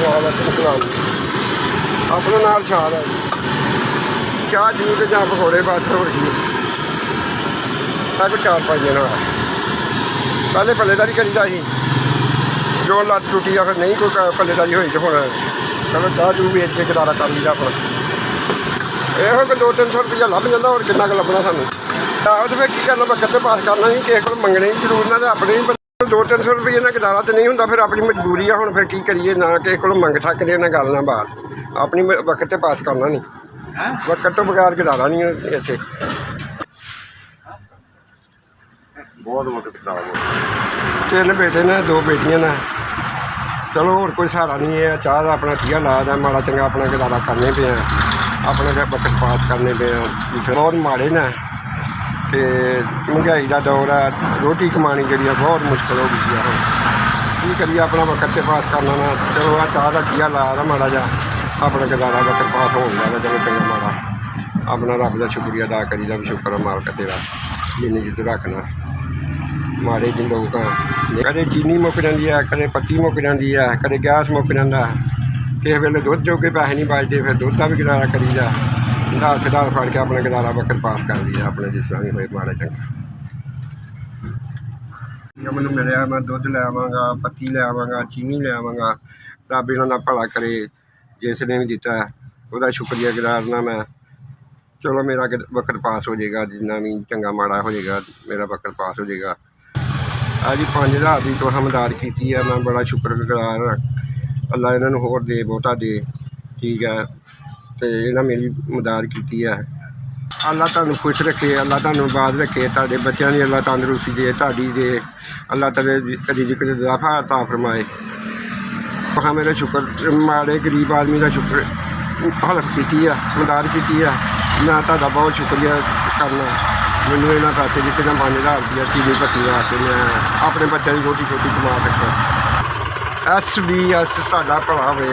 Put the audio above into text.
ਸਵਾਦ ਹੈ ਖਿਲਾਉਣ ਆਪਣੇ ਨਾਲ ਛਾਲ ਹੈ ਚਾਹ ਜੂ ਤੇ ਜਾਂ ਪਕੌੜੇ ਬਸ ਹੋ ਗਈ ਤੱਕ 4-5 ਦਿਨ ਹੋਇਆ ਪਹਿਲੇ ਪੱਲੇਦਾਰੀ ਕਰੀਦਾ ਸੀ ਜੋ ਲੱਤ ਟੁੱਟੀ ਆ ਫਿਰ ਨਹੀਂ ਕੋਈ ਪੱਲੇਦਾਰੀ ਹੋਈ ਤੇ ਹੁਣ ਚਲੋ ਚਾਹ ਜੂ ਵੇਚ ਕੇ ਗੁਜ਼ਾਰਾ ਕਰ ਲਈਦਾ ਆਪਣਾ ਇਹੋ ਕਿ 200-300 ਰੁਪਈਆ ਲੱਭ ਜਾਂਦਾ ਹੋਰ ਕਿੰਨਾ ਕੁ ਲੱਭਣਾ ਸਾਨੂੰ ਆਹੋ ਤੇ ਫਿਰ ਕੀ ਕਰਨਾ ਵਕਤ ਤੇ ਪਾਸ ਕਰਨਾ ਨਹੀਂ ਕਿਸੇ ਕੋਲ ਮੰਗਣੇ ਜ਼ਰੂਰ ਨਾ ਤੇ ਆਪਣੇ 200-300 ਰੁਪਈਏ ਨਾਲ ਗੁਜ਼ਾਰਾ ਤਾਂ ਨਹੀਂ ਹੁੰਦਾ ਫਿਰ ਆਪਣੀ ਮਜਬੂਰੀ ਆ ਹੁਣ ਫਿਰ ਕੀ ਕਰੀਏ ਨਾ ਕਿਸੇ ਕੋਲ ਮੰਗ ਠੱਕਦੇ ਨਾ ਗੱਲ ਨਾ ਬਾਤ ਆਪਣੀ ਵਕਤ ਤੇ ਪਾਸ ਕਰਨਾ ਨਹੀਂ ਵਕਤ ਤੋਂ ਬਗੈਰ ਗੁਜ਼ਾਰਾ ਨਹੀਂ ਇੱਥੇ ਬਹੁਤ ਵਕਤ ਖਰਾਬ ਹੋ ਗਿਆ 3 ਬੇਟੇ ਨੇ 2 ਬੇਟੀਆਂ ਨੇ ਚਲੋ ਹੋਰ ਕੋਈ ਸਹਾਰਾ ਨਹੀਂ ਹੈ ਚਾਹ ਦਾ ਆਪਣਾ ਠੀਆ ਲਾਦਾ ਮਾੜਾ ਚੰਗਾ ਆਪਣਾ ਗੁਜ਼ਾਰਾ ਕਰਨੇ ਪਏ ਆ ਆਪਣੇ ਵਕਤ ਪਾਸ ਕਰਨੇ ਪਏ ਆ ਬਹੁਤ ਮਾੜੇ ਨੇ ਅਤੇ ਮਹਿੰਗਾਈ ਦਾ ਦੌਰ ਹੈ ਰੋਟੀ ਕਮਾਉਣੀ ਜਿਹੜੀ ਆ ਬਹੁਤ ਮੁਸ਼ਕਿਲ ਹੋ ਗਈ ਆ ਹੁਣ ਕੀ ਕਰੀਏ ਆਪਣਾ ਵਕਤ ਤੇ ਪਾਸ ਕਰਨਾ ਨਾ ਚਲੋ ਆ ਚਾਹ ਦਾ ਠੀਆ ਲਾਇਆ ਮਾੜਾ ਜਿਹਾ ਆਪਣਾ ਗੁਜ਼ਾਰਾ ਵਕਤ ਪਾਸ ਹੋਣ ਲੱਗਾ ਚਲੋ ਚੰਗਾ ਮਾੜਾ ਆਪਣਾ ਰੱਬ ਦਾ ਸ਼ੁਕਰੀਆ ਅਦਾ ਕਰੀਦਾ ਵੀ ਸ਼ੁਕਰ ਮਾਲਕ ਤੇਰਾ ਜਿੰਨੀ ਜਿੱਤ ਰੱਖਣਾ ਮਾੜੇ ਜਿਹੇ ਲੋਕ ਕਦੇ ਚੀਨੀ ਮੁੱਕ ਜਾਂਦੀ ਹੈ ਕਦੇ ਪੱਤੀ ਮੁੱਕ ਜਾਂਦੀ ਹੈ ਕਦੇ ਗੈਸ ਮੁੱਕ ਜਾਂਦਾ ਕਿਸੇ ਵੇਲੇ ਦੁੱਧ ਜੋਗੇ ਪੈਸੇ ਨਹੀਂ ਬਚਦੇ ਫਿਰ ਦੁੱਧ ਦਾ ਵੀ ਗੁਜ਼ਾਰਾ ਕਰੀਦਾ ਦਾਲ ਫੜ ਕੇ ਆਪਣਾ ਗੁਜ਼ਾਰਾ ਵਕਤ ਪਾਸ ਕਰ ਲਈਦਾ ਆਪਣੇ ਜਿਸ ਤਰ੍ਹਾਂ ਵੀ ਹੋਏ ਮਾੜਾ ਚੰਗਾ ਮੈਨੂੰ ਮਿਲਿਆ ਮੈਂ ਦੁੱਧ ਲੈ ਆਵਾਂਗਾ ਪੱਤੀ ਲੈ ਆਵਾਂਗਾ ਚੀਨੀ ਲੈ ਆਵਾਂਗਾ ਰੱਬ ਇਹਨਾਂ ਦਾ ਭਲਾ ਕਰੇ ਜਿਸ ਨੇ ਵੀ ਦਿੱਤਾ ਉਹਦਾ ਸ਼ੁਕਰੀਆ ਗੁਜ਼ਾਰਨਾ ਮੈਂ ਚਲੋ ਮੇਰਾ ਵਕਤ ਪਾਸ ਹੋ ਜਾਏਗਾ ਜਿੰਨਾ ਵੀ ਚੰਗਾ ਮਾੜਾ ਹੋ ਜਾਏਗਾ ਮੇਰਾ ਵਕਤ ਪਾਸ ਹੋ ਜਾਏਗਾ ਅੱਜ 5000 ਦੀ ਤੋਂ ਹਮਦਾਰ ਕੀਤੀ ਹੈ ਮੈਂ ਬੜਾ ਸ਼ੁਕਰਗੁਜ਼ਾਰ ਅੱਲਾ ਇਹਨਾਂ ਨੂੰ ਹੋਰ ਦੇ ਬਹੁਤਾ ਦੇ ਠੀਕ ਹੈ ਅਤੇ ਇਹਨਾਂ ਮੇਰੀ ਮਦਦ ਕੀਤੀ ਹੈ ਅੱਲਾ ਤੁਹਾਨੂੰ ਖੁਸ਼ ਰੱਖੇ ਅੱਲਾ ਤੁਹਾਨੂੰ ਆਬਾਦ ਰੱਖੇ ਤੁਹਾਡੇ ਬੱਚਿਆਂ ਦੀ ਅੱਲਾ ਤੰਦਰੁਸਤੀ ਦੇ ਤੁਹਾਡੀ ਦੇ ਅੱਲਾ ਤੁਹਾਡੇ ਕਦੀ ਜ਼ਿਕਰ ਦਫਾ ਅਤਾ ਫਰਮਾਏ ਹਾਂ ਮੇਰਾ ਸ਼ੁਕਰ ਮਾੜੇ ਗਰੀਬ ਆਦਮੀ ਦਾ ਸ਼ੁਕਰ ਹਲਪ ਕੀਤੀ ਆ ਮਦਦ ਕੀਤੀ ਆ ਮੈਂ ਤੁਹਾਡਾ ਬਹੁਤ ਸ਼ੁਕਰੀਆ ਕਰਨਾ ਮੈਨੂੰ ਇਹਨਾਂ ਪੈਸੇ ਦਿੱਤੇ ਨਾ 5000 ਰੁਪਈਆ ਚੀਨੀ ਪੱਤੀ ਵਾਸਤੇ ਮੈਂ ਆਪਣੇ ਬੱਚਿਆਂ ਦੀ ਰੋਟੀ ਕਮਾ ਸਕਾਂ SBS ਤੁਹਾਡਾ ਭਲਾ ਹੋਵੇ